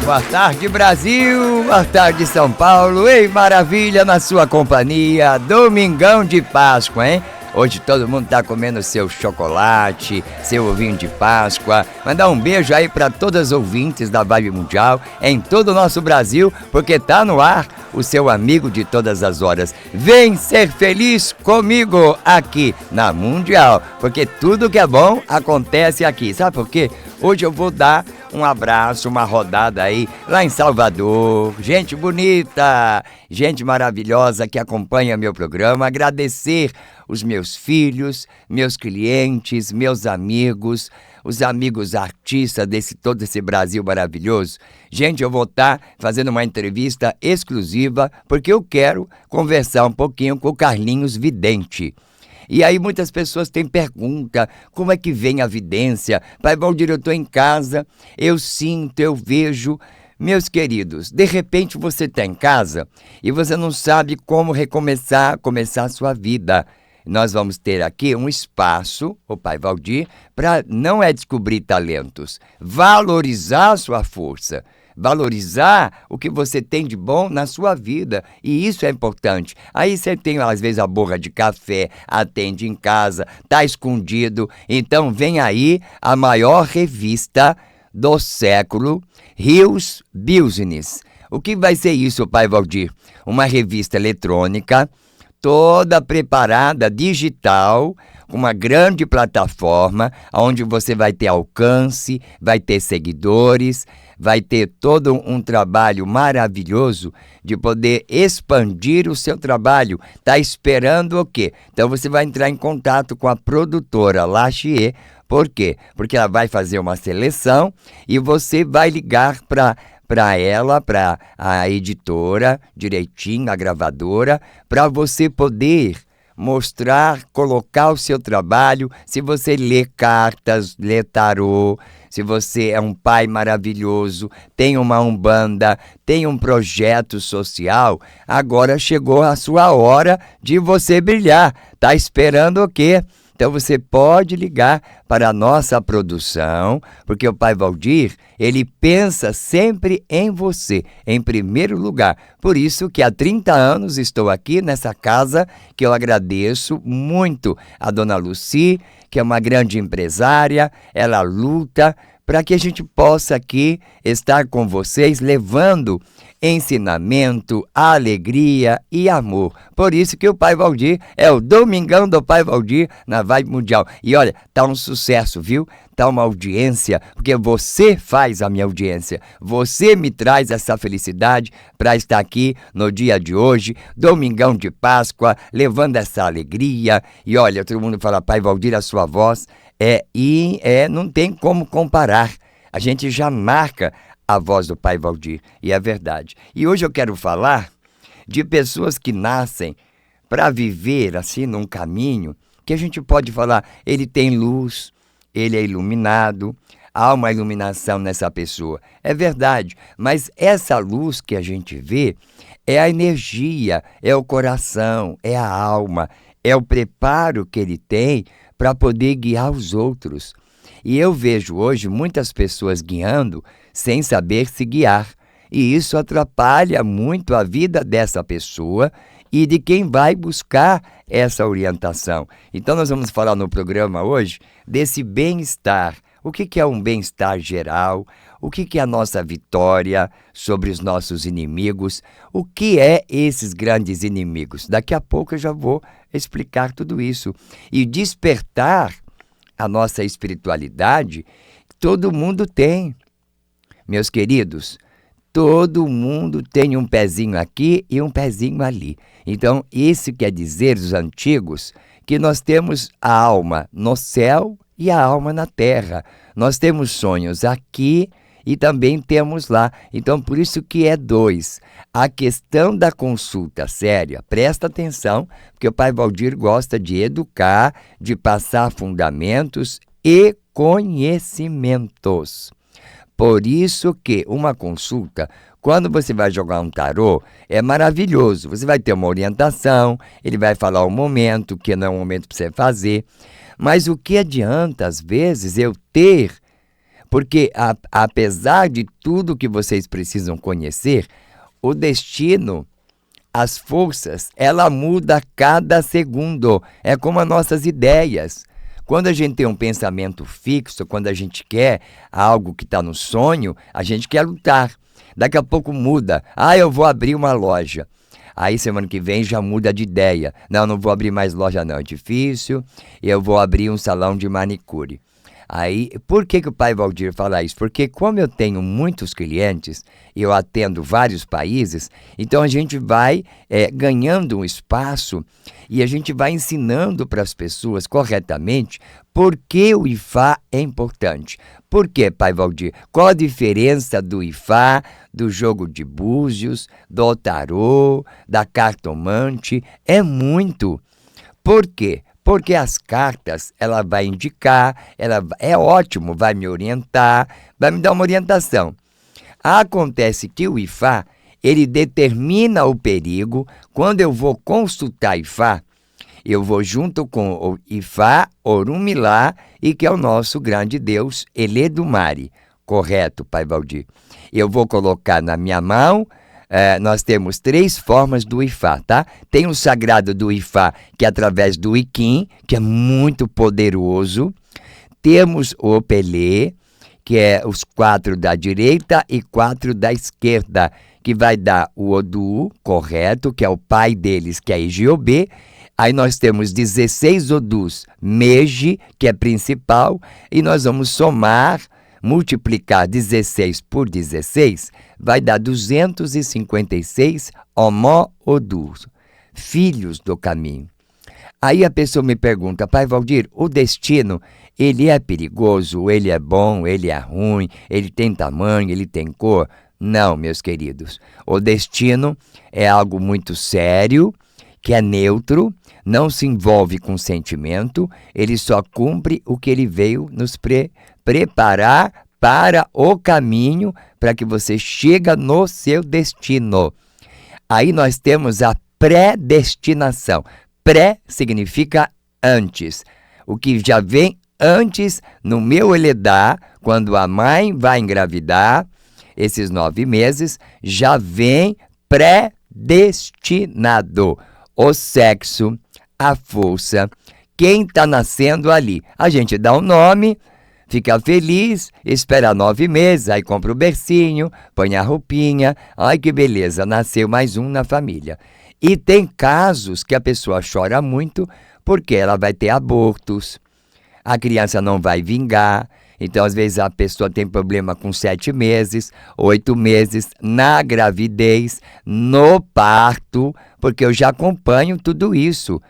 Boa tarde, Brasil, boa tarde, São Paulo. Ei, maravilha na sua companhia, domingão de Páscoa, hein? Hoje todo mundo tá comendo seu chocolate, seu ovinho de Páscoa. Mandar um beijo aí para todas as ouvintes da Vibe Mundial em todo o nosso Brasil, porque tá no ar o seu amigo de todas as horas. Vem ser feliz comigo aqui na Mundial, porque tudo que é bom acontece aqui. Sabe por quê? Hoje eu vou dar um abraço, uma rodada aí lá em Salvador. Gente bonita, gente maravilhosa que acompanha meu programa. Agradecer os meus filhos, meus clientes, meus amigos, os amigos artistas todo esse Brasil maravilhoso. Gente, eu vou estar fazendo uma entrevista exclusiva porque eu quero conversar um pouquinho com o Carlinhos Vidente. E aí muitas pessoas têm pergunta, como é que vem a vidência? Pai Valdir, eu estou em casa, eu sinto, eu vejo. Meus queridos, de repente você está em casa e você não sabe como começar a sua vida. Nós vamos ter aqui um espaço, o Pai Valdir, para não é descobrir talentos, valorizar a sua força. Valorizar o que você tem de bom na sua vida, e isso é importante. Aí você tem às vezes a borra de café, atende em casa, tá escondido, então vem aí a maior revista do século, Rios Business. O que vai ser isso, Pai Valdir? Uma revista eletrônica, toda preparada, digital, com uma grande plataforma, onde você vai ter alcance, vai ter seguidores, vai ter todo um trabalho maravilhoso de poder expandir o seu trabalho. Está esperando o quê? Então você vai entrar em contato com a produtora Lachier. Por quê? Porque ela vai fazer uma seleção e você vai ligar para ela, para a editora, direitinho, a gravadora, para você poder mostrar, colocar o seu trabalho. Se você lê cartas, lê tarô, se você é um pai maravilhoso, tem uma umbanda, tem um projeto social, agora chegou a sua hora de você brilhar. Tá esperando o quê? Então você pode ligar para a nossa produção, porque o Pai Valdir, ele pensa sempre em você, em primeiro lugar. Por isso que há 30 anos estou aqui nessa casa, que eu agradeço muito a Dona Lucy, que é uma grande empresária, ela luta para que a gente possa aqui estar com vocês, levando ensinamento, alegria e amor. Por isso que o Pai Valdir é o Domingão do Pai Valdir na Vibe Mundial. E olha, tá um sucesso, viu? Tá uma audiência, porque você faz a minha audiência. Você me traz essa felicidade para estar aqui no dia de hoje, Domingão de Páscoa, levando essa alegria. E olha, todo mundo fala, Pai Valdir, a sua voz não tem como comparar. A gente já marca a voz do Pai Valdir, e é verdade. E hoje eu quero falar de pessoas que nascem para viver assim num caminho que a gente pode falar, ele tem luz, ele é iluminado, há uma iluminação nessa pessoa. É verdade, mas essa luz que a gente vê é a energia, é o coração, é a alma, é o preparo que ele tem para poder guiar os outros. E eu vejo hoje muitas pessoas guiando sem saber se guiar. E isso atrapalha muito a vida dessa pessoa e de quem vai buscar essa orientação. Então nós vamos falar no programa hoje desse bem-estar. O que é um bem-estar geral? O que é a nossa vitória sobre os nossos inimigos? O que é esses grandes inimigos? Daqui a pouco eu já vou explicar tudo isso. E despertar a nossa espiritualidade, todo mundo tem. Meus queridos, todo mundo tem um pezinho aqui e um pezinho ali. Então, isso quer dizer, os antigos, que nós temos a alma no céu e a alma na terra. Nós temos sonhos aqui e também temos lá. Então, por isso que é dois. A questão da consulta séria, presta atenção, porque o Pai Valdir gosta de educar, de passar fundamentos e conhecimentos. Por isso que uma consulta, quando você vai jogar um tarô, é maravilhoso. Você vai ter uma orientação, ele vai falar o momento, que não é o momento para você fazer. Mas o que adianta, às vezes, eu ter Porque apesar de tudo que vocês precisam conhecer, o destino, as forças, ela muda a cada segundo. É como as nossas ideias. Quando a gente tem um pensamento fixo, quando a gente quer algo que está no sonho, a gente quer lutar. Daqui a pouco muda. Eu vou abrir uma loja. Aí semana que vem já muda de ideia. Não vou abrir mais loja não, é difícil. Eu vou abrir um salão de manicure. Aí, por que o pai Valdir fala isso? Porque como eu tenho muitos clientes, eu atendo vários países, então a gente vai ganhando um espaço e a gente vai ensinando para as pessoas corretamente por que o IFA é importante. Por que, pai Valdir? Qual a diferença do IFA, do jogo de búzios, do tarô, da cartomante? É muito. Por quê? Porque as cartas, ela vai indicar, é ótimo, vai me orientar, vai me dar uma orientação. Acontece que o IFA, ele determina o perigo. Quando eu vou consultar IFA, eu vou junto com o Ifá Orunmilá, e que é o nosso grande Deus, Eledumare. Correto, pai Valdir? Eu vou colocar na minha mão. Nós temos 3 formas do Ifá, tá? Tem o sagrado do Ifá, que é através do Iquim, que é muito poderoso. Temos o Opelê, que é os 4 da direita e 4 da esquerda, que vai dar o Odu, correto, que é o pai deles, que é Igiobê. Aí nós temos 16 Odus, Meji, que é principal, e nós vamos somar, multiplicar 16 por 16, vai dar 256 Omó-Odus, filhos do caminho. Aí a pessoa me pergunta, pai Valdir, o destino, ele é perigoso, ele é bom, ele é ruim, ele tem tamanho, ele tem cor? Não, meus queridos. O destino é algo muito sério, que é neutro, não se envolve com sentimento, ele só cumpre o que ele veio nos preparar para o caminho, para que você chegue no seu destino. Aí nós temos a predestinação. Pré significa antes. O que já vem antes, no meu Eledá, quando a mãe vai engravidar, esses 9 meses, já vem predestinado. O sexo, a força, quem está nascendo ali. A gente dá um nome, fica feliz, espera 9 meses, aí compra o bercinho, põe a roupinha. Ai, que beleza, nasceu mais um na família. E tem casos que a pessoa chora muito porque ela vai ter abortos, a criança não vai vingar. Então, às vezes, a pessoa tem problema com 7 meses, 8 meses, na gravidez, no parto, porque eu já acompanho tudo isso.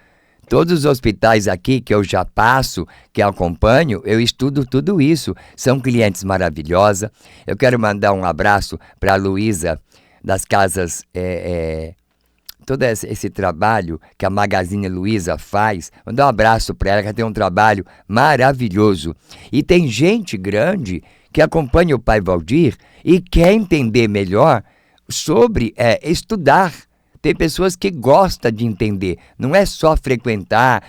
Todos os hospitais aqui que eu já passo, que eu acompanho, eu estudo tudo isso. São clientes maravilhosos. Eu quero mandar um abraço para a Luísa, das casas... todo esse trabalho que a Magazine Luiza faz, mandar um abraço para ela, que ela tem um trabalho maravilhoso. E tem gente grande que acompanha o pai Valdir e quer entender melhor sobre estudar. Tem pessoas que gostam de entender, não é só frequentar,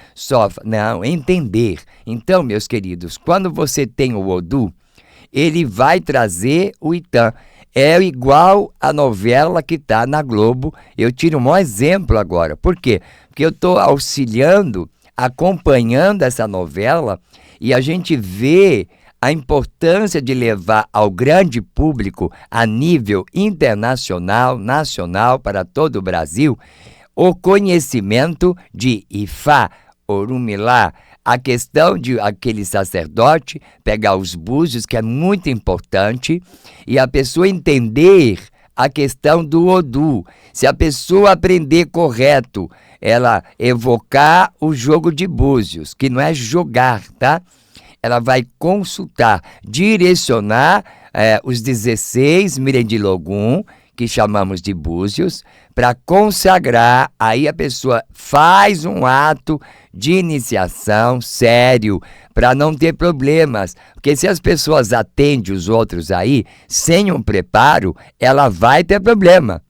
não, entender. Então, meus queridos, quando você tem o Odu, ele vai trazer o Itã. É igual a novela que está na Globo. Eu tiro um exemplo agora. Por quê? Porque eu estou auxiliando, acompanhando essa novela, e a gente vê a importância de levar ao grande público, a nível internacional, nacional, para todo o Brasil, o conhecimento de Ifá, Orunmilá, a questão de aquele sacerdote pegar os búzios, que é muito importante, e a pessoa entender a questão do Odu. Se a pessoa aprender correto, ela evocar o jogo de búzios, que não é jogar, tá? Ela vai consultar, direcionar os 16 Mirendilogum, que chamamos de búzios, para consagrar. Aí a pessoa faz um ato de iniciação sério, para não ter problemas. Porque se as pessoas atendem os outros aí, sem um preparo, ela vai ter problema.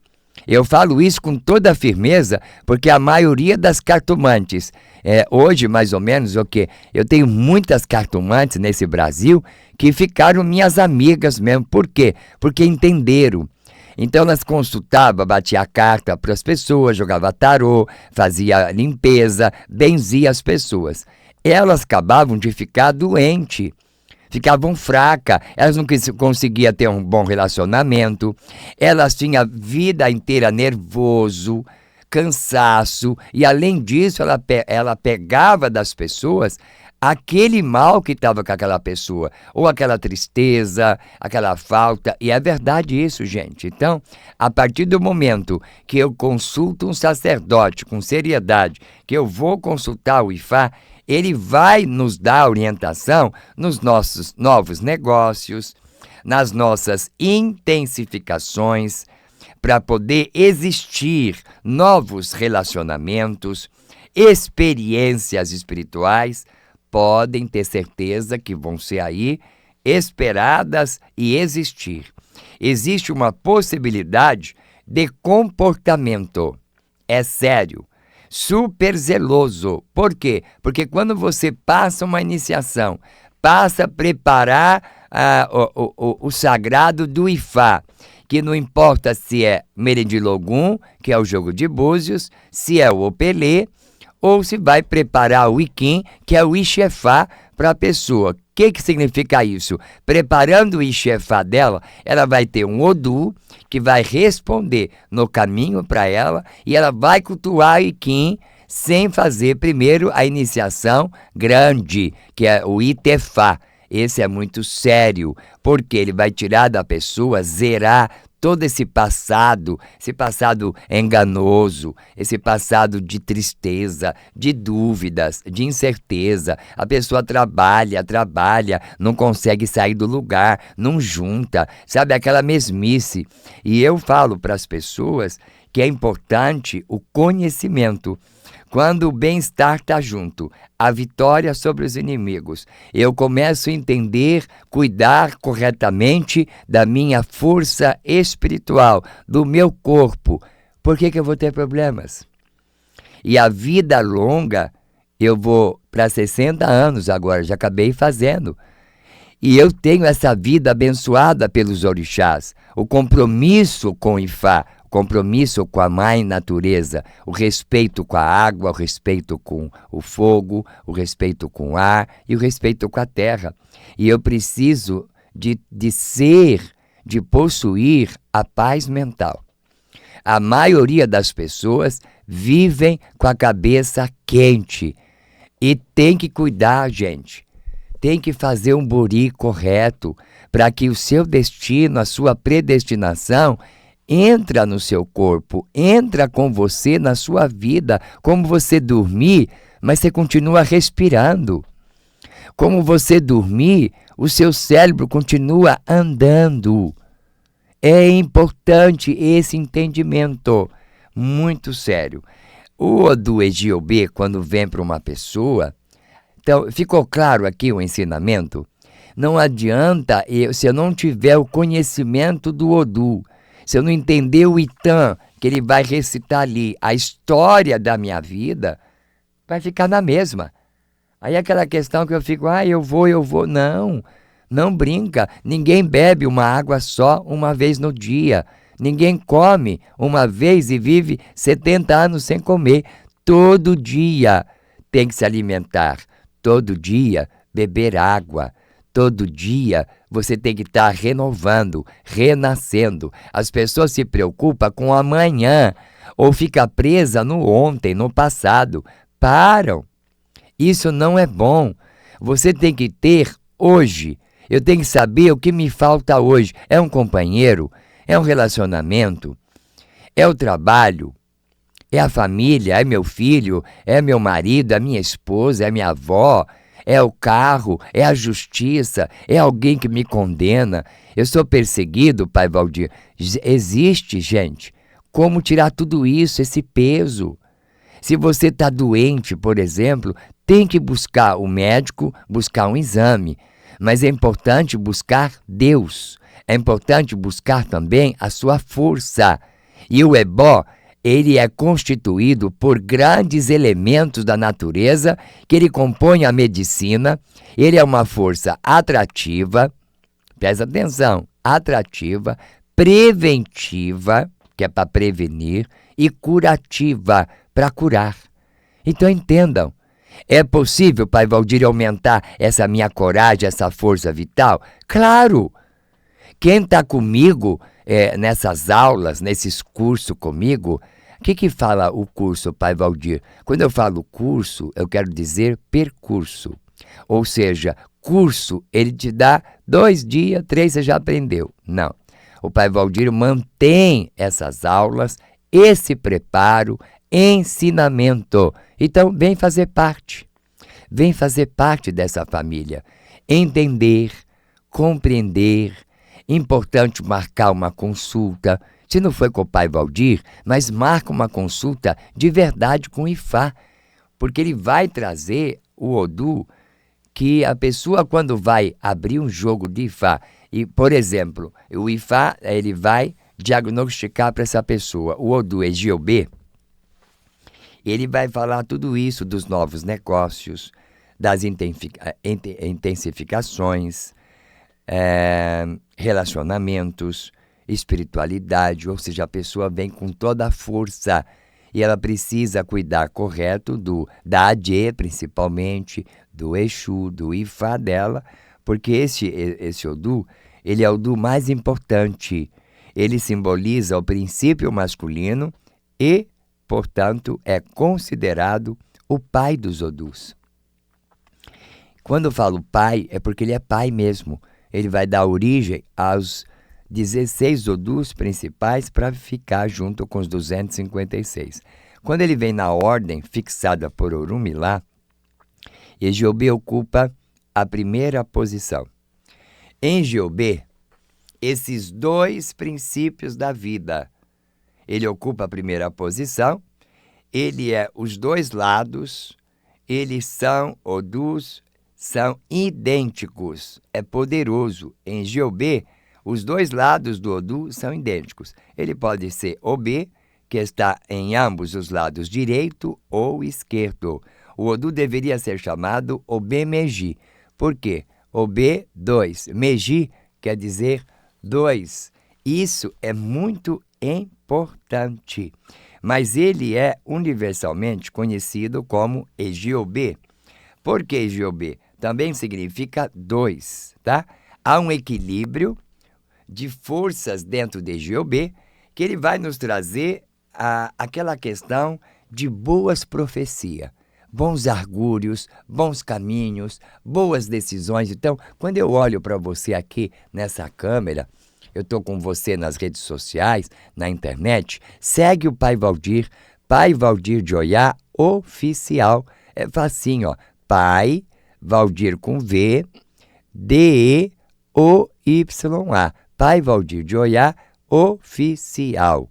Eu falo isso com toda a firmeza, porque a maioria das cartomantes, hoje mais ou menos, eu tenho muitas cartomantes nesse Brasil que ficaram minhas amigas mesmo. Por quê? Porque entenderam. Então elas consultavam, batia a carta para as pessoas, jogava tarô, fazia limpeza, benzia as pessoas. Elas acabavam de ficar doentes. Ficavam fracas, elas não conseguiam ter um bom relacionamento, elas tinham a vida inteira nervoso, cansaço, e além disso ela pegava das pessoas aquele mal que estava com aquela pessoa, ou aquela tristeza, aquela falta, e é verdade isso, gente. Então, a partir do momento que eu consulto um sacerdote com seriedade, que eu vou consultar o Ifá, ele vai nos dar orientação nos nossos novos negócios, nas nossas intensificações, para poder existir novos relacionamentos, experiências espirituais, podem ter certeza que vão ser aí esperadas e existir. Existe uma possibilidade de comportamento, é sério, super zeloso. Por quê? Porque quando você passa uma iniciação, passa a preparar o sagrado do Ifá, que não importa se é Merendilogum, que é o jogo de búzios, se é o Opelê, ou se vai preparar o Iquim, que é o Ixefá, para a pessoa. O que significa isso? Preparando o Ixefá dela, ela vai ter um Odu, que vai responder no caminho para ela, e ela vai cultuar o Iquim, sem fazer primeiro a iniciação grande, que é o Itefá. Esse é muito sério, porque ele vai tirar da pessoa, zerar todo esse passado enganoso, esse passado de tristeza, de dúvidas, de incerteza. A pessoa trabalha, não consegue sair do lugar, não junta, sabe, aquela mesmice. E eu falo para as pessoas que é importante o conhecimento. Quando o bem-estar está junto, a vitória sobre os inimigos, eu começo a entender, cuidar corretamente da minha força espiritual, do meu corpo. Por que eu vou ter problemas? E a vida longa, eu vou para 60 anos agora, já acabei fazendo. E eu tenho essa vida abençoada pelos orixás, o compromisso com o Ifá, compromisso com a mãe natureza, o respeito com a água, o respeito com o fogo, o respeito com o ar e o respeito com a terra. E eu preciso de possuir a paz mental. A maioria das pessoas vivem com a cabeça quente e tem que cuidar, gente. Tem que fazer um buri correto para que o seu destino, a sua predestinação, entra no seu corpo, entra com você na sua vida, como você dormir, mas você continua respirando. Como você dormir, o seu cérebro continua andando. É importante esse entendimento, muito sério. O do Egiobê, quando vem para uma pessoa, então, ficou claro aqui o ensinamento? Não adianta se eu não tiver o conhecimento do Odu, se eu não entender o Itã, que ele vai recitar ali, a história da minha vida, vai ficar na mesma. Aí aquela questão que eu fico, eu vou. Não brinca. Ninguém bebe uma água só uma vez no dia. Ninguém come uma vez e vive 70 anos sem comer. Todo dia tem que se alimentar. Todo dia beber água. Todo dia você tem que estar renovando, renascendo. As pessoas se preocupam com o amanhã ou ficam presas no ontem, no passado. Param. Isso não é bom. Você tem que ter hoje. Eu tenho que saber o que me falta hoje. É um companheiro? É um relacionamento? É o trabalho? É a família? É meu filho? É meu marido? É minha esposa? É minha avó? É o carro? É a justiça? É alguém que me condena? Eu sou perseguido, Pai Valdir? Existe, gente, como tirar tudo isso, esse peso. Se você está doente, por exemplo, tem que buscar o médico, buscar um exame. Mas é importante buscar Deus. É importante buscar também a sua força. E o ebó, ele é constituído por grandes elementos da natureza que ele compõe a medicina. Ele é uma força atrativa, presta atenção, atrativa, preventiva, que é para prevenir, e curativa, para curar. Então entendam, é possível, Pai Valdir, aumentar essa minha coragem, essa força vital? Claro! Quem está comigo nessas aulas, nesses cursos comigo, o que fala o curso, Pai Valdir? Quando eu falo curso, eu quero dizer percurso. Ou seja, curso, ele te dá 2 dias, 3 você já aprendeu. Não. O Pai Valdir mantém essas aulas, esse preparo, ensinamento. Então, vem fazer parte. Vem fazer parte dessa família. Entender, compreender. Importante marcar uma consulta. Se não foi com o Pai Valdir, mas marca uma consulta de verdade com o Ifá. Porque ele vai trazer o Odu que a pessoa, quando vai abrir um jogo de Ifá, e, por exemplo, o Ifá, ele vai diagnosticar para essa pessoa o Odu Egiobê, ele vai falar tudo isso dos novos negócios, das intensificações, relacionamentos, espiritualidade, ou seja, a pessoa vem com toda a força e ela precisa cuidar correto da Adê, principalmente, do Exu, do Ifá dela, porque esse Odu, ele é o Odu mais importante. Ele simboliza o princípio masculino e, portanto, é considerado o pai dos Odus. Quando eu falo pai, é porque ele é pai mesmo. Ele vai dar origem aos 16 Odus principais para ficar junto com os 256. Quando ele vem na ordem fixada por Orunmilá, Egiobê ocupa a primeira posição. Em Egiobê, esses 2 princípios da vida, ele ocupa a primeira posição, ele é os 2 lados, eles são Odus, são idênticos, é poderoso. Em Egiobê, os 2 lados do Odu são idênticos. Ele pode ser Obê, que está em ambos os lados, direito ou esquerdo. O Odu deveria ser chamado Obê Meji. Por quê? Obê, 2. Meji quer dizer 2. Isso é muito importante. Mas ele é universalmente conhecido como Egiobê. Por que Egiobê? Também significa 2, tá? Há um equilíbrio de forças dentro de Egiobê que ele vai nos trazer aquela questão de boas profecias, bons argúrios, bons caminhos, boas decisões. Então, quando eu olho para você aqui nessa câmera, eu estou com você nas redes sociais, na internet, segue o Pai Valdir de Oiá Oficial. É facinho, ó, Pai Valdir com V, D-E-O-Y-A. Pai Valdir de Oiá Oficial.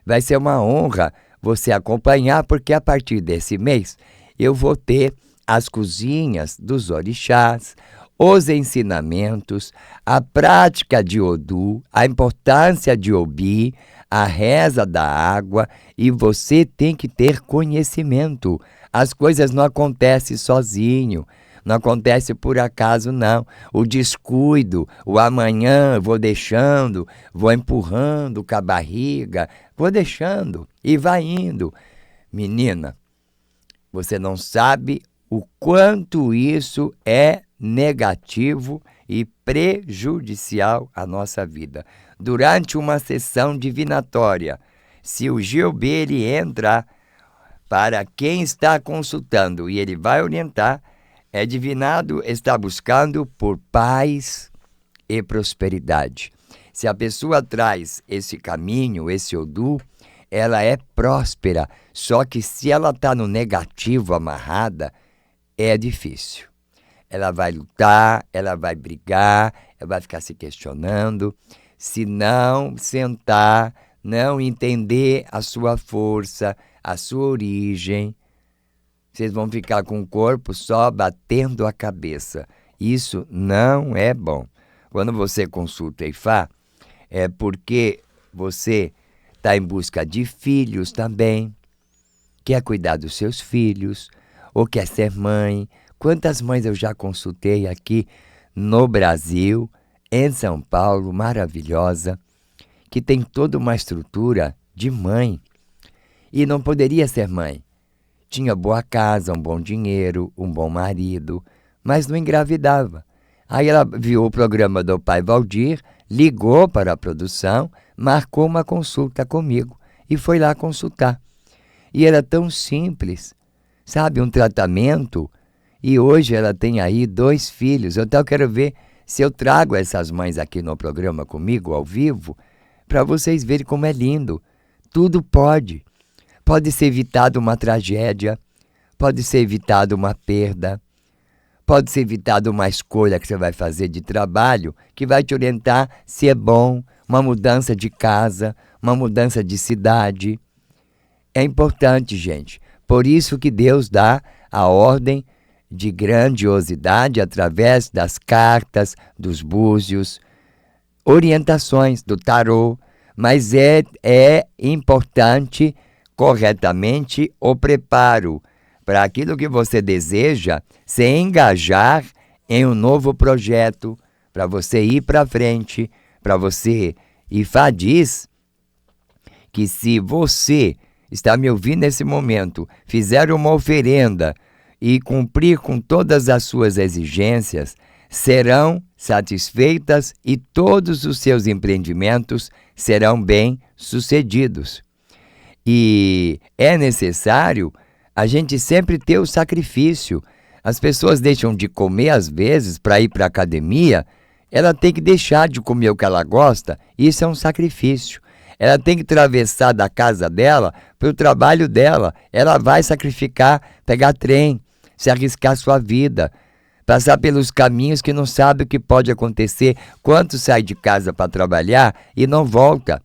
Vai ser uma honra você acompanhar, porque a partir desse mês eu vou ter as cozinhas dos orixás, os ensinamentos, a prática de Odu, a importância de Obi, a reza da água, e você tem que ter conhecimento. As coisas não acontecem sozinho. Não acontece por acaso, não. O descuido, o amanhã, vou deixando, vou empurrando com a barriga, vou deixando e vai indo. Menina, você não sabe o quanto isso é negativo e prejudicial à nossa vida. Durante uma sessão divinatória, se o Egiobê ele entra para quem está consultando e ele vai orientar, divinado está buscando por paz e prosperidade. Se a pessoa traz esse caminho, esse Odu, ela é próspera. Só que se ela está no negativo amarrada, é difícil. Ela vai lutar, ela vai brigar, ela vai ficar se questionando. Se não sentar, não entender a sua força, a sua origem, vocês vão ficar com o corpo só batendo a cabeça. Isso não é bom. Quando você consulta Ifá, é porque você está em busca de filhos também, quer cuidar dos seus filhos, ou quer ser mãe. Quantas mães eu já consultei aqui no Brasil, em São Paulo, maravilhosa, que tem toda uma estrutura de mãe e não poderia ser mãe. Tinha boa casa, um bom dinheiro, um bom marido, mas não engravidava. Aí ela viu o programa do Pai Valdir, ligou para a produção, marcou uma consulta comigo e foi lá consultar. E era tão simples, sabe, um tratamento. E hoje ela tem aí 2 filhos. Então eu quero ver se eu trago essas mães aqui no programa comigo, ao vivo, para vocês verem como é lindo. Tudo pode. Pode ser evitado uma tragédia, pode ser evitado uma perda, pode ser evitado uma escolha que você vai fazer de trabalho, que vai te orientar se é bom, uma mudança de casa, uma mudança de cidade. É importante, gente. Por isso que Deus dá a ordem de grandiosidade através das cartas, dos búzios, orientações do tarô, mas é importante corretamente o preparo para aquilo que você deseja se engajar em um novo projeto, para você ir para frente, para você. E Fá diz que se você está me ouvindo nesse momento, fizer uma oferenda e cumprir com todas as suas exigências, serão satisfeitas e todos os seus empreendimentos serão bem-sucedidos. E é necessário a gente sempre ter o sacrifício. As pessoas deixam de comer às vezes para ir para a academia, ela tem que deixar de comer o que ela gosta, isso é um sacrifício. Ela tem que atravessar da casa dela para o trabalho dela, ela vai sacrificar, pegar trem, se arriscar a sua vida, passar pelos caminhos que não sabe o que pode acontecer. Quantos sai de casa para trabalhar e não volta?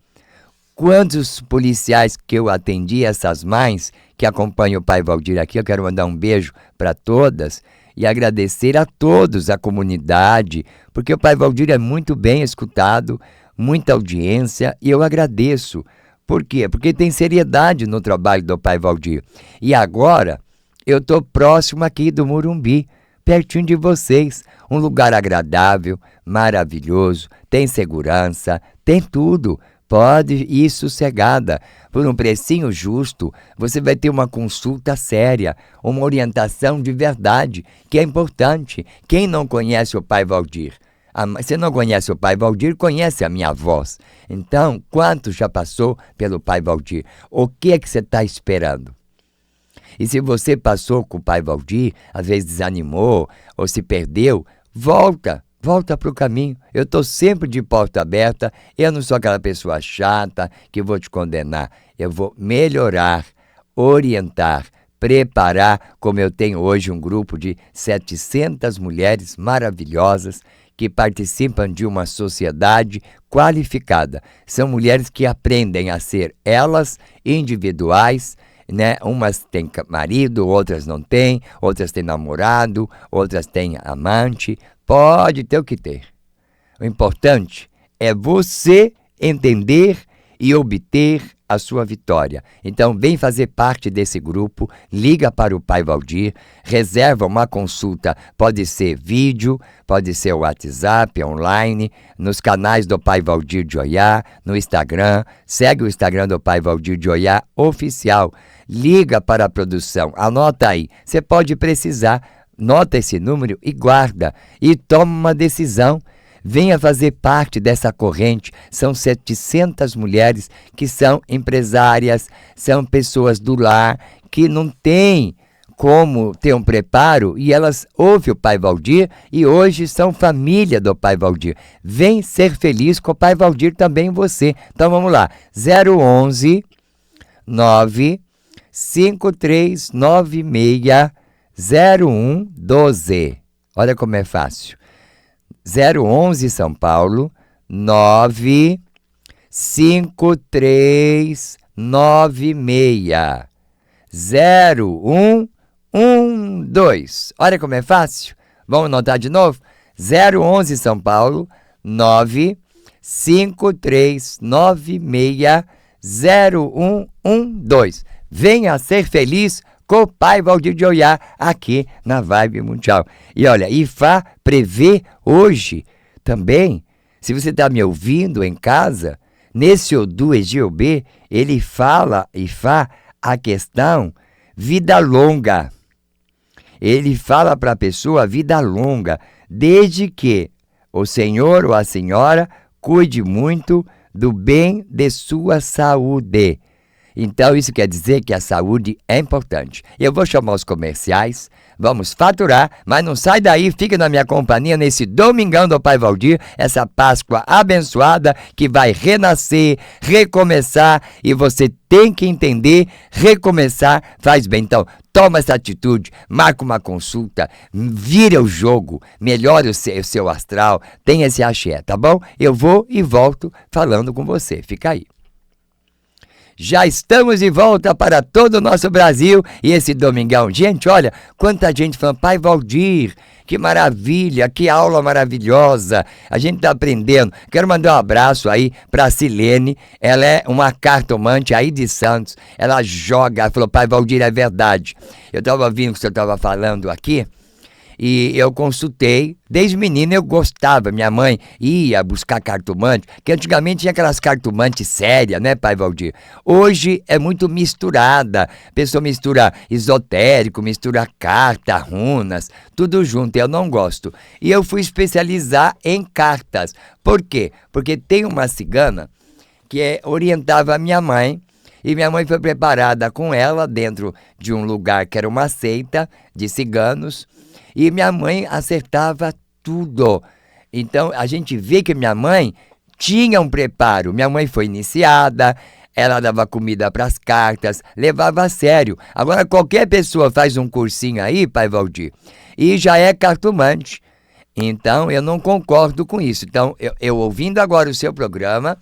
Quantos policiais que eu atendi, essas mães que acompanham o Pai Valdir aqui, eu quero mandar um beijo para todas e agradecer a todos, a comunidade, porque o Pai Valdir é muito bem escutado, muita audiência, e eu agradeço. Por quê? Porque tem seriedade no trabalho do Pai Valdir. E agora eu estou próximo aqui do Morumbi, pertinho de vocês, um lugar agradável, maravilhoso, tem segurança, tem tudo. Pode ir sossegada, por um precinho justo, você vai ter uma consulta séria, uma orientação de verdade, que é importante. Quem não conhece o Pai Valdir? Se não conhece o Pai Valdir, conhece a minha voz. Então, quanto já passou pelo Pai Valdir? O que é que você está esperando? E se você passou com o Pai Valdir, às vezes desanimou ou se perdeu, volta para o caminho. Eu estou sempre de porta aberta, eu não sou aquela pessoa chata que vou te condenar. Eu vou melhorar, orientar, preparar, como eu tenho hoje um grupo de 700 mulheres maravilhosas que participam de uma sociedade qualificada. São mulheres que aprendem a ser elas, individuais, né? Umas têm marido, outras não têm, outras têm namorado, outras têm amante. Pode ter o que ter. O importante é você entender e obter a sua vitória. Então, vem fazer parte desse grupo, liga para o Pai Valdir, reserva uma consulta, pode ser vídeo, pode ser WhatsApp, online, nos canais do Pai Valdir de Oiá, no Instagram, segue o Instagram do Pai Valdir de Oiá oficial, liga para a produção, anota aí, você pode precisar, nota esse número e guarda, e toma uma decisão. Venha fazer parte dessa corrente. São 700 mulheres que são empresárias, são pessoas do lar, que não têm como ter um preparo, e elas ouvem o Pai Valdir e hoje são família do Pai Valdir. Vem ser feliz com o Pai Valdir também você. Então vamos lá, 011 95396 0112. Olha como é fácil. 011 São Paulo, 95396 0112. Olha como é fácil. Vamos anotar de novo? 011 São Paulo, 95396 0112. Venha ser feliz com o Pai Valdir de Oiá aqui na Vibe Mundial. E olha, Ifá prevê hoje também, se você está me ouvindo em casa, nesse Odu Egiobê, ele fala, Ifá, a questão vida longa. Ele fala para a pessoa vida longa, desde que o senhor ou a senhora cuide muito do bem de sua saúde. Então isso quer dizer que a saúde é importante. Eu vou chamar os comerciais, vamos faturar, mas não sai daí, fica na minha companhia nesse Domingão do Pai Valdir, essa Páscoa abençoada que vai renascer, recomeçar, e você tem que entender, recomeçar faz bem. Então, toma essa atitude, marca uma consulta, vira o jogo, melhore o seu astral, tenha esse axé, tá bom? Eu vou e volto falando com você, fica aí. Já estamos de volta para todo o nosso Brasil e esse domingão. Gente, olha, quanta gente falando, Pai Valdir, que maravilha, que aula maravilhosa. A gente está aprendendo. Quero mandar um abraço aí para a Silene. Ela é uma cartomante aí de Santos. Ela joga, ela falou, Pai Valdir, é verdade. Eu estava ouvindo o que o senhor estava falando aqui. E eu consultei, desde menino eu gostava, minha mãe ia buscar cartomante, que antigamente tinha aquelas cartomantes sérias, né, Pai Valdir? Hoje é muito misturada, a pessoa mistura esotérico, mistura carta, runas, tudo junto, eu não gosto. E eu fui especializar em cartas. Por quê? Porque tem uma cigana que orientava a minha mãe, e minha mãe foi preparada com ela dentro de um lugar que era uma seita de ciganos, e minha mãe acertava tudo. Então, a gente vê que minha mãe tinha um preparo. Minha mãe foi iniciada, ela dava comida para as cartas, levava a sério. Agora, qualquer pessoa faz um cursinho aí, Pai Valdir, e já é cartomante. Então, eu não concordo com isso. Então, eu ouvindo agora o seu programa,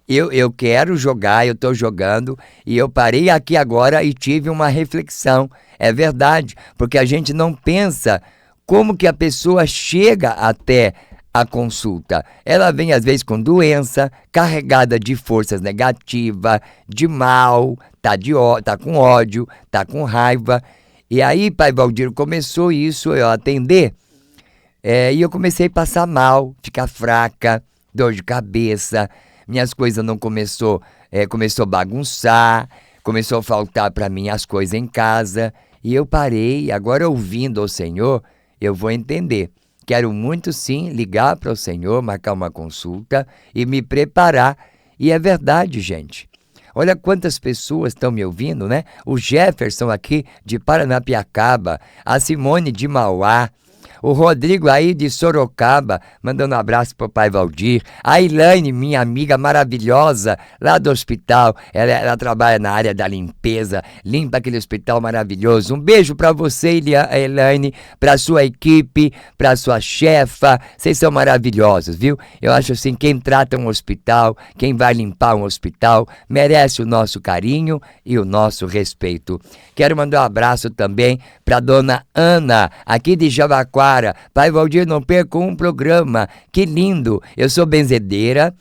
eu quero jogar, eu estou jogando, e eu parei aqui agora e tive uma reflexão. É verdade, porque a gente não pensa como que a pessoa chega até a consulta. Ela vem às vezes com doença, carregada de forças negativas, de mal, tá com ódio, tá com raiva. E aí, Pai Valdir, começou isso, eu atender, e eu comecei a passar mal, ficar fraca, dor de cabeça, minhas coisas não começou a bagunçar, começou a faltar para mim as coisas em casa. E eu parei, agora ouvindo o Senhor, eu vou entender. Quero muito sim ligar para o Senhor, marcar uma consulta e me preparar. E é verdade, gente. Olha quantas pessoas estão me ouvindo, né? O Jefferson aqui de Paranapiacaba, a Simone de Mauá, o Rodrigo aí de Sorocaba, mandando um abraço pro Pai Valdir. A Elaine, minha amiga maravilhosa, lá do hospital. Ela trabalha na área da limpeza, limpa aquele hospital maravilhoso. Um beijo pra você, Elaine, pra sua equipe, pra sua chefa. Vocês são maravilhosos, viu? Eu acho assim, quem trata um hospital, quem vai limpar um hospital, merece o nosso carinho e o nosso respeito. Quero mandar um abraço também pra dona Ana, aqui de Javaquara. Pai Valdir, não perca um programa, que lindo. Eu sou benzedeira,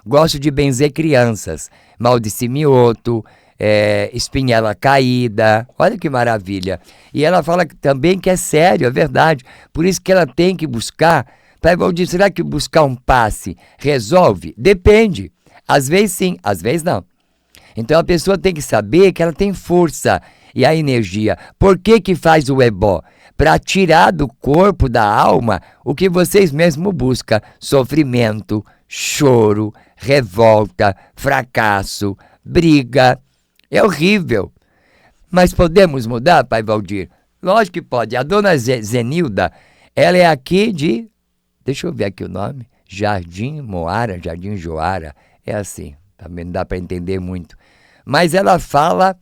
gosto de benzer crianças, mal de simioto, espinhela caída, olha que maravilha. E ela fala também que é sério, é verdade, por isso que ela tem que buscar. Pai Valdir, será que buscar um passe resolve? Depende, às vezes sim, às vezes não. Então a pessoa tem que saber que ela tem força e a energia. Por que faz o ebó? Para tirar do corpo, da alma, o que vocês mesmos buscam: sofrimento, choro, revolta, fracasso, briga. É horrível. Mas podemos mudar, Pai Valdir? Lógico que pode. A dona Zenilda, ela é aqui de... Deixa eu ver aqui o nome. Jardim Moara, Jardim Joara. É assim, também não dá para entender muito. Mas ela fala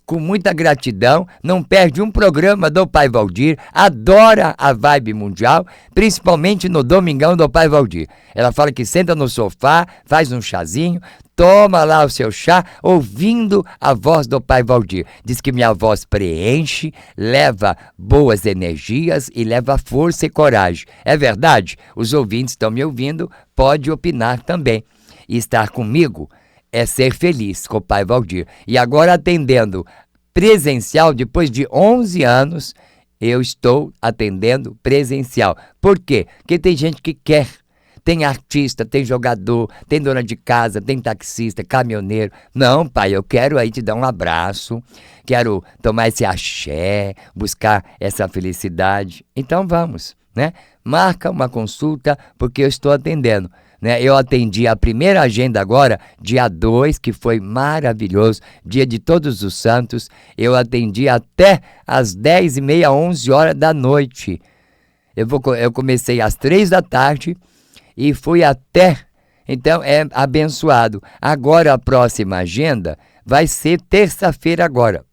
com muita gratidão, não perde um programa do Pai Valdir, adora a Vibe Mundial, principalmente no Domingão do Pai Valdir. Ela fala que senta no sofá, faz um chazinho, toma lá o seu chá, ouvindo a voz do Pai Valdir. Diz que minha voz preenche, leva boas energias e leva força e coragem. É verdade? Os ouvintes estão me ouvindo, pode opinar também. E estar comigo é ser feliz com o Pai Valdir. E agora atendendo presencial, depois de 11 anos, eu estou atendendo presencial. Por quê? Porque tem gente que quer. Tem artista, tem jogador, tem dona de casa, tem taxista, caminhoneiro. Não, pai, eu quero aí te dar um abraço, quero tomar esse axé, buscar essa felicidade. Então vamos, né? Marca uma consulta, porque eu estou atendendo. Né? Eu atendi a primeira agenda agora, dia 2, que foi maravilhoso, dia de Todos os Santos. Eu atendi até às 10h30, 11 horas da noite. Eu comecei às 3 da tarde e fui até, então é abençoado. Agora a próxima agenda vai ser terça-feira agora.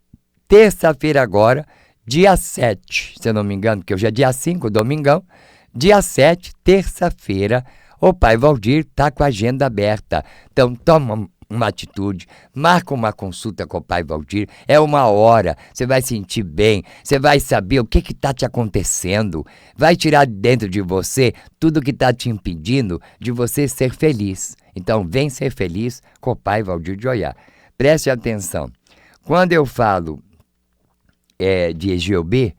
Terça-feira agora, dia 7, se eu não me engano, porque hoje é dia 5, domingão. Dia 7, terça-feira, o Pai Valdir está com a agenda aberta. Então toma uma atitude, marca uma consulta com o Pai Valdir, é 1 hora, você vai sentir bem, você vai saber o que está te acontecendo, vai tirar de dentro de você tudo que está te impedindo de você ser feliz. Então vem ser feliz com o Pai Valdir de Oiá. Preste atenção, quando eu falo de EGOB,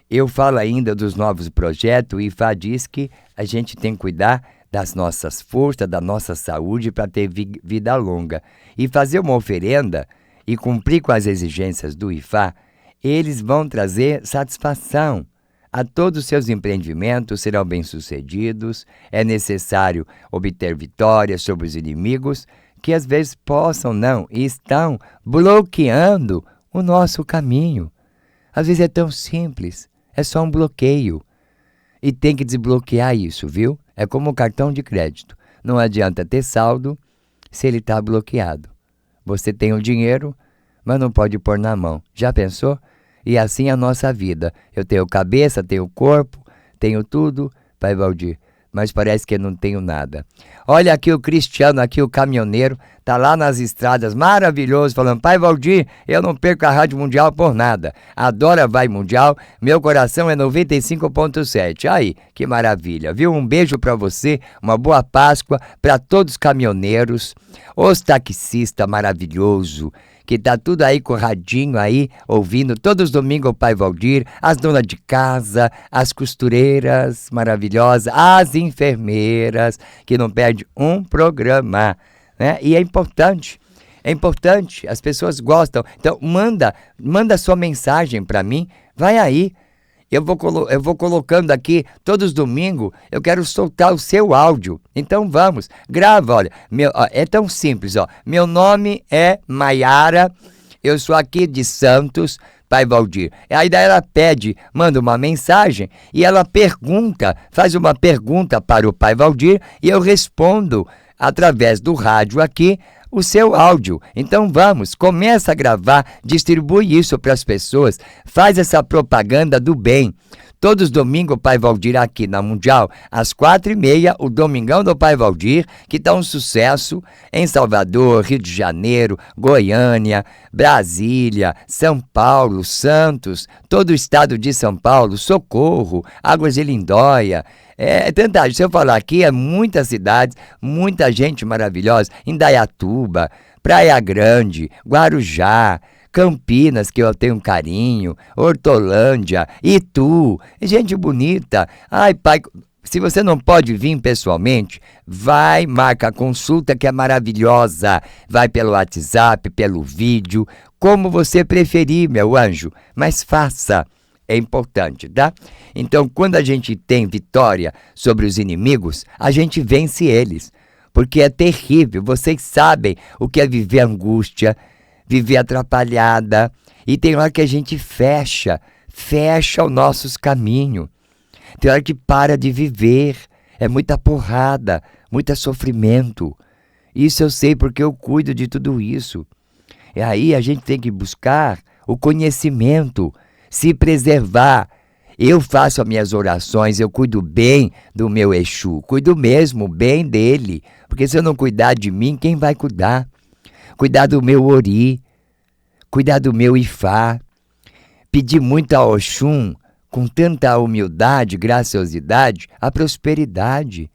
eu falo ainda dos novos projetos. O IFA diz que a gente tem que cuidar das nossas forças, da nossa saúde para ter vida longa. E fazer uma oferenda e cumprir com as exigências do IFA, eles vão trazer satisfação. A todos os seus empreendimentos serão bem-sucedidos. É necessário obter vitórias sobre os inimigos que às vezes possam não e estão bloqueando o nosso caminho. Às vezes é tão simples, é só um bloqueio. E tem que desbloquear isso, viu? É como o cartão de crédito. Não adianta ter saldo se ele está bloqueado. Você tem o dinheiro, mas não pode pôr na mão. Já pensou? E assim é a nossa vida. Eu tenho cabeça, tenho corpo, tenho tudo, Pai Valdir, mas parece que eu não tenho nada. Olha aqui o Cristiano, aqui o caminhoneiro, tá lá nas estradas, maravilhoso, falando: Pai Valdir, eu não perco a Rádio Mundial por nada. Adoro a Vai Mundial, meu coração é 95.7. Aí, que maravilha, viu? Um beijo pra você, uma boa Páscoa pra todos os caminhoneiros, os taxistas maravilhoso, que tá tudo aí com o radinho aí, ouvindo todos os domingos o Pai Valdir, as donas de casa, as costureiras maravilhosas, as enfermeiras, que não perde um programa, né? E é importante, as pessoas gostam. Então manda sua mensagem para mim, vai aí. Eu vou colocando aqui todos os domingos, eu quero soltar o seu áudio. Então vamos, grava, olha, é tão simples, ó. Meu nome é Maiara, eu sou aqui de Santos, Pai Valdir. Aí daí ela manda uma mensagem e ela faz uma pergunta para o Pai Valdir e eu respondo através do rádio aqui o seu áudio. Então vamos, começa a gravar, distribui isso para as pessoas, faz essa propaganda do bem. Todos os domingos o Pai Valdir aqui na Mundial, às 4h30, o Domingão do Pai Valdir, que está um sucesso em Salvador, Rio de Janeiro, Goiânia, Brasília, São Paulo, Santos, todo o estado de São Paulo, Socorro, Águas de Lindóia. Se eu falar aqui, é muitas cidades, muita gente maravilhosa, Indaiatuba, Praia Grande, Guarujá, Campinas, que eu tenho um carinho, Hortolândia, Itu, gente bonita. Ai, pai, se você não pode vir pessoalmente, vai, marca a consulta que é maravilhosa. Vai pelo WhatsApp, pelo vídeo, como você preferir, meu anjo, mas faça. É importante, tá? Então, quando a gente tem vitória sobre os inimigos, a gente vence eles, porque é terrível. Vocês sabem o que é viver angústia, viver atrapalhada, e tem hora que a gente fecha os nossos caminhos, tem hora que para de viver, é muita porrada, muito sofrimento. Isso eu sei porque eu cuido de tudo isso. E aí a gente tem que buscar o conhecimento, se preservar. Eu faço as minhas orações, eu cuido bem do meu Exu, cuido mesmo bem dele, porque se eu não cuidar de mim, quem vai cuidar? Cuidar do meu Ori, cuidar do meu Ifá, pedir muito a Oxum, com tanta humildade, graciosidade, a prosperidade.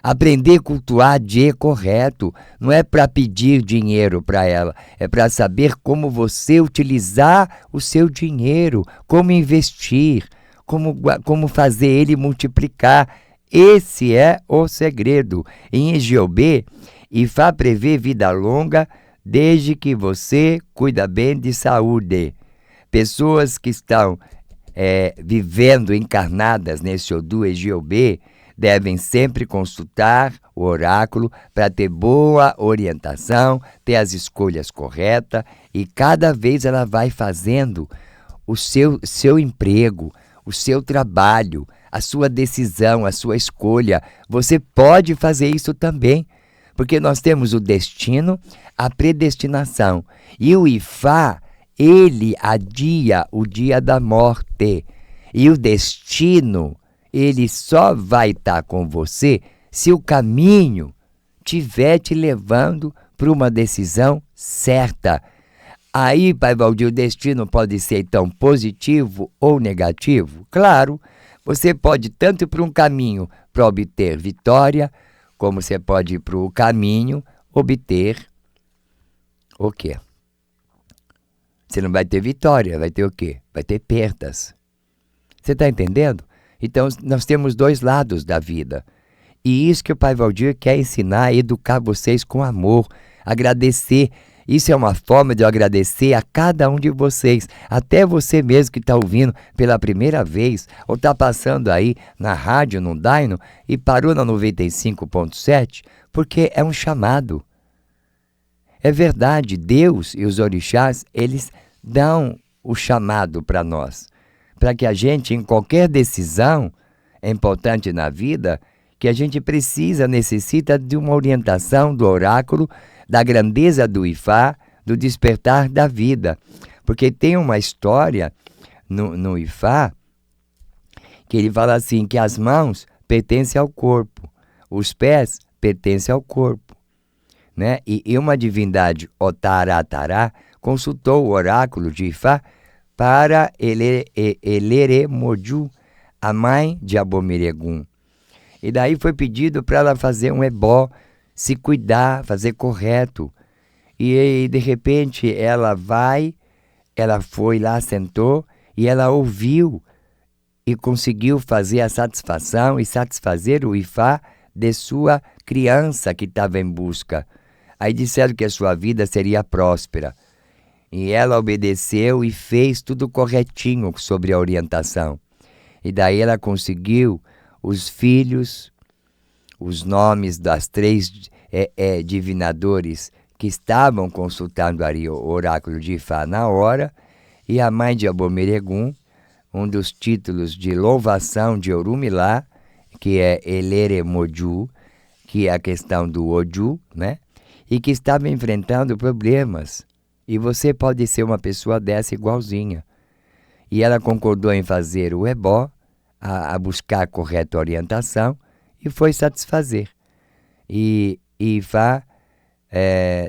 Aprender a cultuar dia correto. Não é para pedir dinheiro para ela, é para saber como você utilizar o seu dinheiro, como investir, como fazer ele multiplicar. Esse é o segredo. Em Egiobê, Ifá prevê vida longa desde que você cuida bem de saúde. Pessoas que estão vivendo encarnadas nesse Odu Egiobê devem sempre consultar o oráculo para ter boa orientação, ter as escolhas corretas, e cada vez ela vai fazendo o seu emprego, o seu trabalho, a sua decisão, a sua escolha. Você pode fazer isso também, porque nós temos o destino, a predestinação, e o Ifá, ele adia o dia da morte, e o destino, ele só vai estar com você se o caminho estiver te levando para uma decisão certa. Aí, Pai Valdir, o destino pode ser tão positivo ou negativo? Claro, você pode tanto ir para um caminho para obter vitória, como você pode ir para o caminho obter o quê? Você não vai ter vitória, vai ter o quê? Vai ter perdas. Você está entendendo? Então, nós temos dois lados da vida. E isso que o Pai Valdir quer ensinar, educar vocês com amor, agradecer. Isso é uma forma de eu agradecer a cada um de vocês, até você mesmo que está ouvindo pela primeira vez, ou está passando aí na rádio, no Daino, e parou na 95.7, porque é um chamado. É verdade, Deus e os orixás, eles dão o chamado para nós, para que a gente, em qualquer decisão importante na vida, que a gente necessita de uma orientação do oráculo, da grandeza do Ifá, do despertar da vida. Porque tem uma história no Ifá, que ele fala assim, que as mãos pertencem ao corpo, os pés pertencem ao corpo, né? E uma divindade, Otaratará, consultou o oráculo de Ifá para Eleremoju, a mãe de Abomiregum. E daí foi pedido para ela fazer um ebó, se cuidar, fazer correto. E de repente ela foi lá, sentou, e ela ouviu e conseguiu fazer a satisfação e satisfazer o Ifá de sua criança que estava em busca. Aí disseram que a sua vida seria próspera. E ela obedeceu e fez tudo corretinho sobre a orientação. E daí ela conseguiu os filhos, os nomes das 3 divinadores que estavam consultando ali o oráculo de Ifá na hora, e a mãe de Abomiregum, um dos títulos de louvação de Orumilá, que é Eleremoju, que é a questão do Oju, né? E que estava enfrentando problemas. E você pode ser uma pessoa dessa igualzinha. E ela concordou em fazer o ebó, a buscar a correta orientação, e foi satisfazer. E Ifá,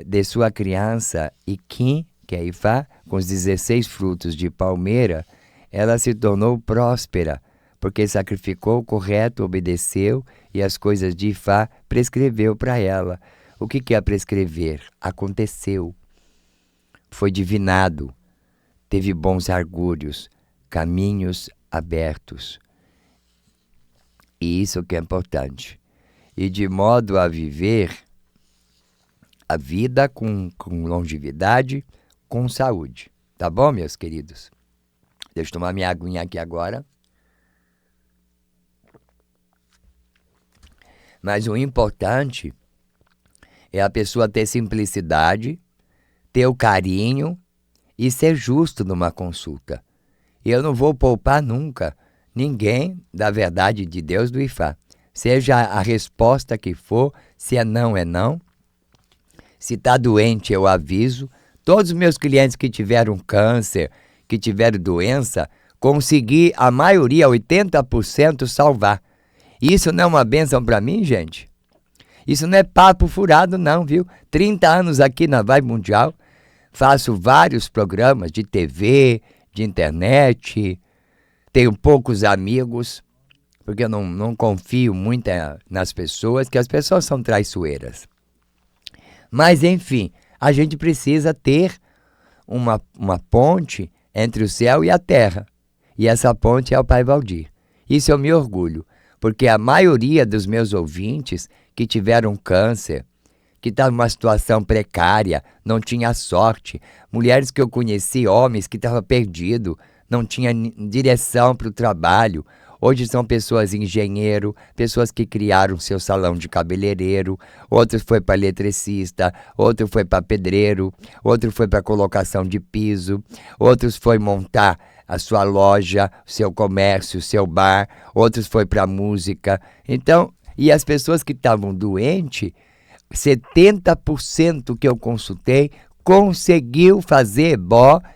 de sua criança, Iquim, que é Ifá, com os 16 frutos de palmeira, ela se tornou próspera, porque sacrificou o correto, obedeceu, e as coisas de Ifá prescreveu para ela. O que é prescrever? Aconteceu. Foi divinado, teve bons argúrios, caminhos abertos. E isso que é importante. E de modo a viver a vida com longevidade, com saúde. Tá bom, meus queridos? Deixa eu tomar minha aguinha aqui agora. Mas o importante é a pessoa ter simplicidade, ter o carinho e ser justo numa consulta. E eu não vou poupar nunca ninguém da verdade de Deus do Ifá. Seja a resposta que for, se é não, se está doente eu aviso. Todos os meus clientes que tiveram câncer, que tiveram doença, consegui a maioria, 80%, salvar. Isso não é uma bênção para mim, gente? Isso não é papo furado não, viu? 30 anos aqui na Vibe Mundial, faço vários programas de TV, de internet, tenho poucos amigos, porque eu não confio muito nas pessoas, que as pessoas são traiçoeiras. Mas, enfim, a gente precisa ter uma ponte entre o céu e a terra. E essa ponte é o Pai Valdir. Isso eu me orgulho, porque a maioria dos meus ouvintes que tiveram câncer, que estavam numa situação precária, não tinha sorte, mulheres que eu conheci, homens que estavam perdidos, não tinha direção para o trabalho. Hoje são pessoas engenheiro, pessoas que criaram seu salão de cabeleireiro, outros foi para eletricista, outro foi para pedreiro, outro foi para colocação de piso, outros foi montar a sua loja, seu comércio, seu bar, outros foi para música. Então, e as pessoas que estavam doentes, 70% que eu consultei conseguiu fazer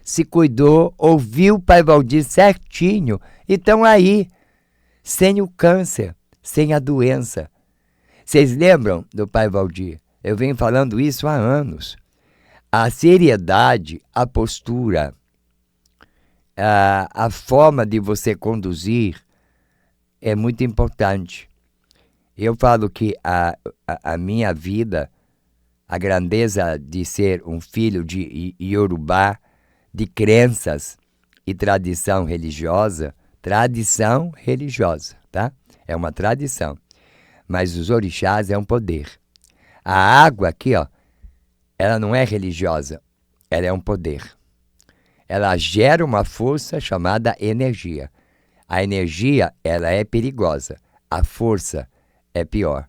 se cuidou, ouviu o Pai Valdir certinho e estão aí, sem o câncer, sem a doença. Vocês lembram do Pai Valdir? Eu venho falando isso há anos. A seriedade, a postura, a forma de você conduzir é muito importante. Eu falo que a minha vida, a grandeza de ser um filho de Iorubá, de crenças e tradição religiosa, tá? É uma tradição. Mas os orixás é um poder. A água aqui, ó, ela não é religiosa, ela é um poder. Ela gera uma força chamada energia. A energia, ela é perigosa. A força é pior.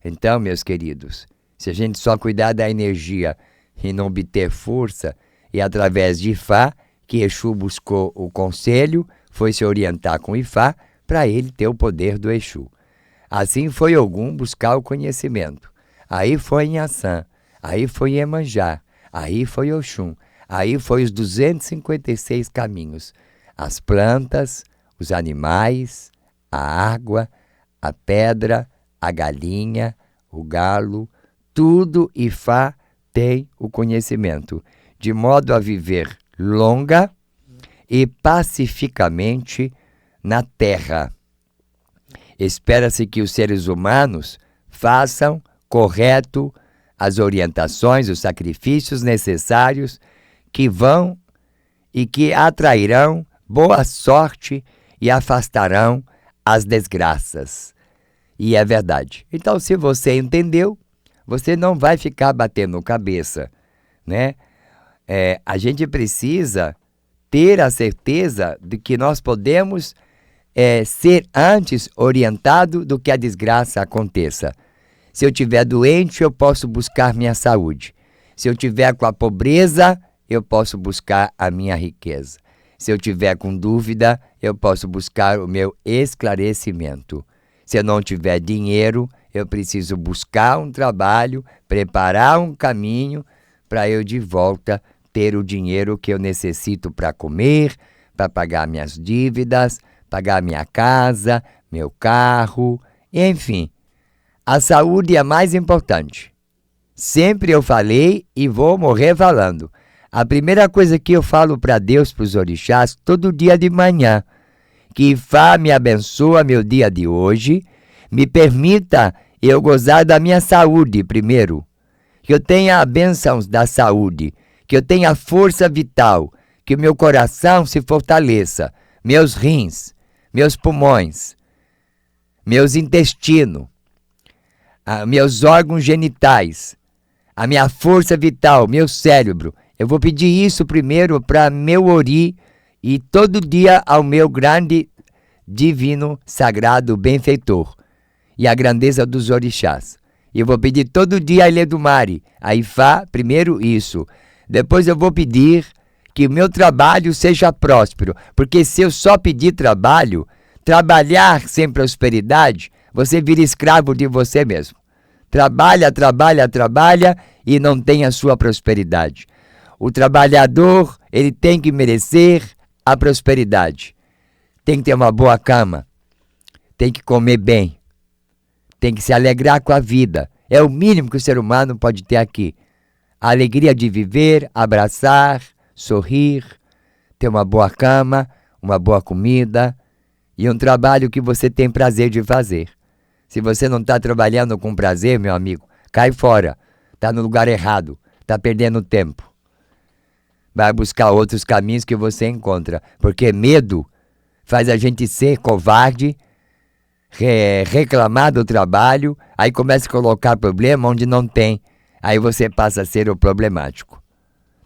Então, meus queridos, se a gente só cuidar da energia e não obter força, e através de Ifá, que Exu buscou o conselho, foi se orientar com Ifá para ele ter o poder do Exu. Assim foi Ogum buscar o conhecimento. Aí foi Inhaçã, aí foi Iemanjá, aí foi Oxum, aí foi os 256 caminhos. As plantas, os animais, a água, a pedra, a galinha, o galo, tudo Ifá tem o conhecimento, de modo a viver longa e pacificamente na terra. Espera-se que os seres humanos façam correto as orientações, os sacrifícios necessários que vão e que atrairão boa sorte e afastarão as desgraças. E é verdade. Então, se você entendeu, você não vai ficar batendo cabeça, né? A gente precisa ter a certeza de que nós podemos ser antes orientado do que a desgraça aconteça. Se eu estiver doente, eu posso buscar minha saúde. Se eu estiver com a pobreza, eu posso buscar a minha riqueza. Se eu estiver com dúvida, eu posso buscar o meu esclarecimento. Se eu não tiver dinheiro, eu preciso buscar um trabalho, preparar um caminho para eu de volta ter o dinheiro que eu necessito para comer, para pagar minhas dívidas, pagar minha casa, meu carro, enfim. A saúde é mais importante. Sempre eu falei e vou morrer falando. A primeira coisa que eu falo para Deus, para os orixás, todo dia de manhã, que Ifá me abençoa meu dia de hoje, me permita eu gozar da minha saúde primeiro, que eu tenha a bênção da saúde, que eu tenha força vital, que o meu coração se fortaleça, meus rins, meus pulmões, meus intestinos, meus órgãos genitais, a minha força vital, meu cérebro. Eu vou pedir isso primeiro para meu ori e todo dia ao meu grande, divino, sagrado benfeitor e a grandeza dos orixás. E eu vou pedir todo dia a Iledumare, a Ifá, primeiro isso. Depois eu vou pedir que o meu trabalho seja próspero, porque se eu só pedir trabalho, trabalhar sem prosperidade, você vira escravo de você mesmo. Trabalha, trabalha, trabalha e não tem a sua prosperidade. O trabalhador, ele tem que merecer a prosperidade. Tem que ter uma boa cama, tem que comer bem, tem que se alegrar com a vida. É o mínimo que o ser humano pode ter aqui. A alegria de viver, abraçar, sorrir, ter uma boa cama, uma boa comida e um trabalho que você tem prazer de fazer. Se você não está trabalhando com prazer, meu amigo, cai fora. Está no lugar errado, está perdendo tempo. Vai buscar outros caminhos que você encontra, porque medo faz a gente ser covarde, reclamar do trabalho, aí começa a colocar problema onde não tem, aí você passa a ser o problemático.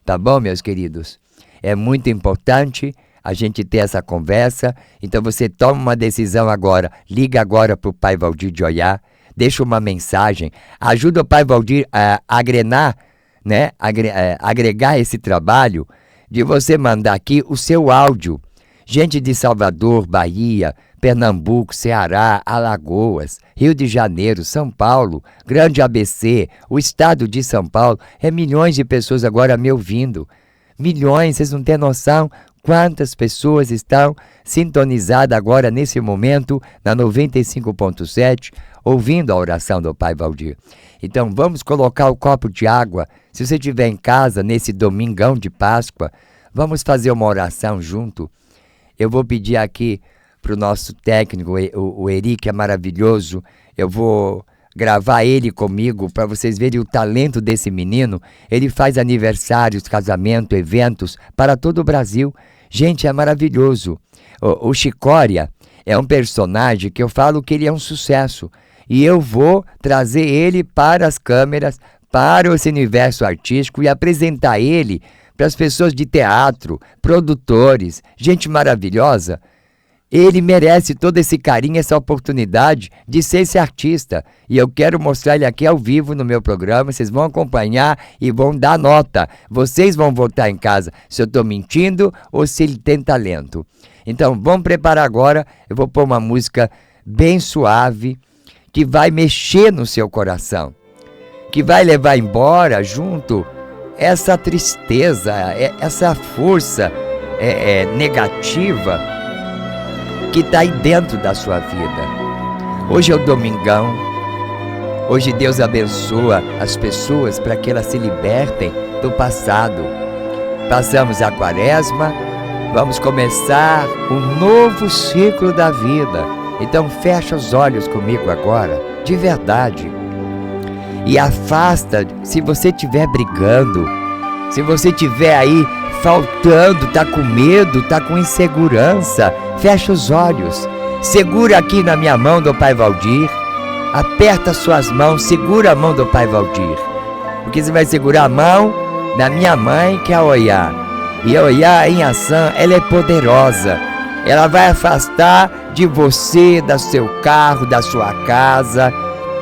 Tá bom, meus queridos? É muito importante a gente ter essa conversa, então você toma uma decisão agora, liga agora para o Pai Valdir de Oiá, deixa uma mensagem, ajuda o Pai Valdir a agregar esse trabalho de você mandar aqui o seu áudio. Gente de Salvador, Bahia, Pernambuco, Ceará, Alagoas, Rio de Janeiro, São Paulo, Grande ABC, o estado de São Paulo, milhões de pessoas agora me ouvindo. Milhões, vocês não têm noção quantas pessoas estão sintonizadas agora nesse momento na 95.7, ouvindo a oração do Pai Valdir. Então vamos colocar o copo de água. Se você estiver em casa nesse domingão de Páscoa, vamos fazer uma oração junto. Eu vou pedir aqui para o nosso técnico, o Eri, que é maravilhoso, eu vou gravar ele comigo para vocês verem o talento desse menino. Ele faz aniversários, casamento, eventos para todo o Brasil. Gente, é maravilhoso. O Chicória é um personagem que eu falo que ele é um sucesso. E eu vou trazer ele para as câmeras, para esse universo artístico e apresentar ele para as pessoas de teatro, produtores, gente maravilhosa. Ele merece todo esse carinho, essa oportunidade de ser esse artista. E eu quero mostrar ele aqui ao vivo no meu programa. Vocês vão acompanhar e vão dar nota. Vocês vão votar em casa se eu estou mentindo ou se ele tem talento. Então, vamos preparar agora. Eu vou pôr uma música bem suave, que vai mexer no seu coração, que vai levar embora junto essa tristeza, essa força negativa que está aí dentro da sua vida. Hoje é o domingão, hoje Deus abençoa as pessoas para que elas se libertem do passado. Passamos a quaresma, vamos começar um novo ciclo da vida. Então fecha os olhos comigo agora, de verdade, e afasta, se você estiver brigando, se você estiver aí faltando, tá com medo, tá com insegurança, fecha os olhos, segura aqui na minha mão do Pai Valdir, aperta suas mãos, segura a mão do Pai Valdir, porque você vai segurar a mão da minha mãe, que é a Oiá, e a Oiá em ação, ela é poderosa, ela vai afastar de você, do seu carro, da sua casa,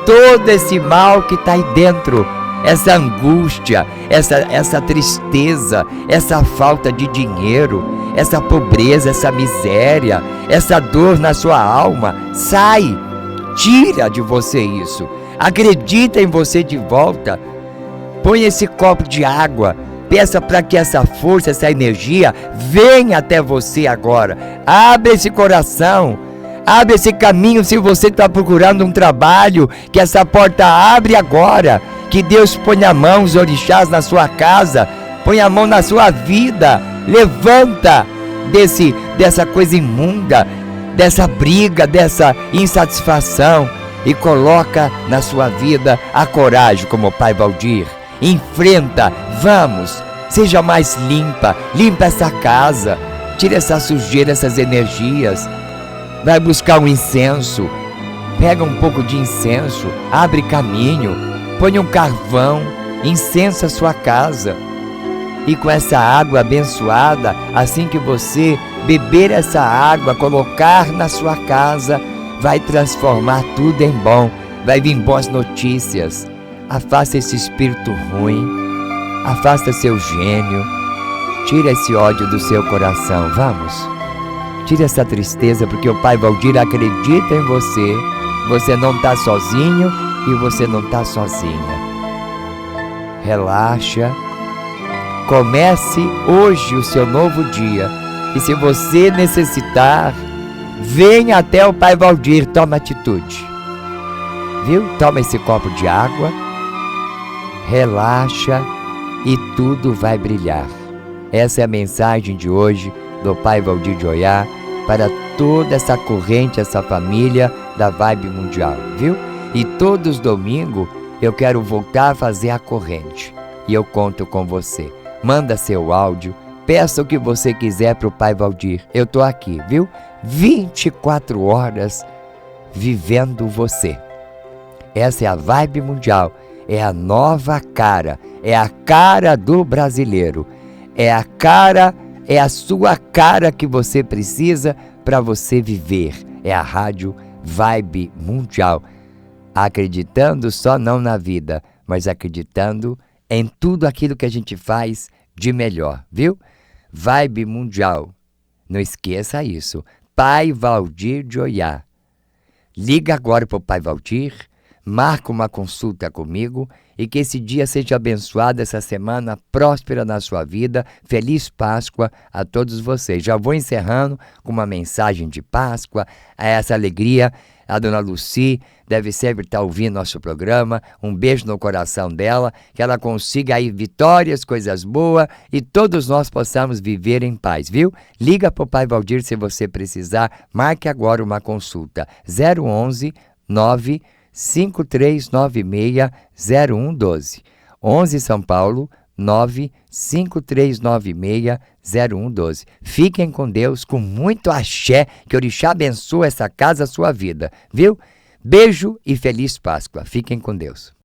todo esse mal que está aí dentro, essa angústia, essa tristeza, essa falta de dinheiro, essa pobreza, essa miséria, essa dor na sua alma. Sai, tira de você isso, acredita em você de volta, põe esse copo de água, peça para que essa força, essa energia venha até você agora. Abre esse coração, abre esse caminho. Se você está procurando um trabalho, que essa porta abre agora. Que Deus ponha a mão, os orixás na sua casa, põe a mão na sua vida. Levanta dessa coisa imunda, dessa briga, dessa insatisfação e coloca na sua vida a coragem, como o Pai Valdir. Enfrenta, vamos, seja mais limpa, limpa essa casa, tira essa sujeira, essas energias, vai buscar um incenso, pega um pouco de incenso, abre caminho, põe um carvão, incensa a sua casa, e com essa água abençoada, assim que você beber essa água, colocar na sua casa, vai transformar tudo em bom, vai vir boas notícias. Afasta esse espírito ruim, afasta seu gênio, tira esse ódio do seu coração, vamos. Tira essa tristeza, porque o Pai Valdir acredita em você. Você não está sozinho e você não está sozinha. Relaxa. Comece hoje o seu novo dia. E se você necessitar, venha até o Pai Valdir, toma atitude. Viu? Toma esse copo de água. Relaxa e tudo vai brilhar. Essa é a mensagem de hoje do Pai Valdir de Oiá, para toda essa corrente, essa família da Vibe Mundial, viu? E todos os domingos eu quero voltar a fazer a corrente. E eu conto com você. Manda seu áudio, peça o que você quiser para o Pai Valdir. Eu tô aqui, viu? 24 horas vivendo você. Essa é a Vibe Mundial, é a nova cara, é a cara do brasileiro. É a cara, é a sua cara que você precisa para você viver. É a Rádio Vibe Mundial. Acreditando só não na vida, mas acreditando em tudo aquilo que a gente faz de melhor, viu? Vibe Mundial. Não esqueça isso. Pai Valdir de Oiá. Liga agora para o Pai Valdir, marca uma consulta comigo e que esse dia seja abençoado, essa semana próspera na sua vida. Feliz Páscoa a todos vocês. Já vou encerrando com uma mensagem de Páscoa, a essa alegria. A dona Lucy deve sempre estar ouvindo nosso programa. Um beijo no coração dela, que ela consiga aí vitórias, coisas boas e todos nós possamos viver em paz, viu? Liga para o Pai Valdir se você precisar. Marque agora uma consulta. 011 95396 0112. 11 São Paulo, 95396-0112. Fiquem com Deus, com muito axé, que Orixá abençoe essa casa, a sua vida, viu? Beijo e feliz Páscoa. Fiquem com Deus.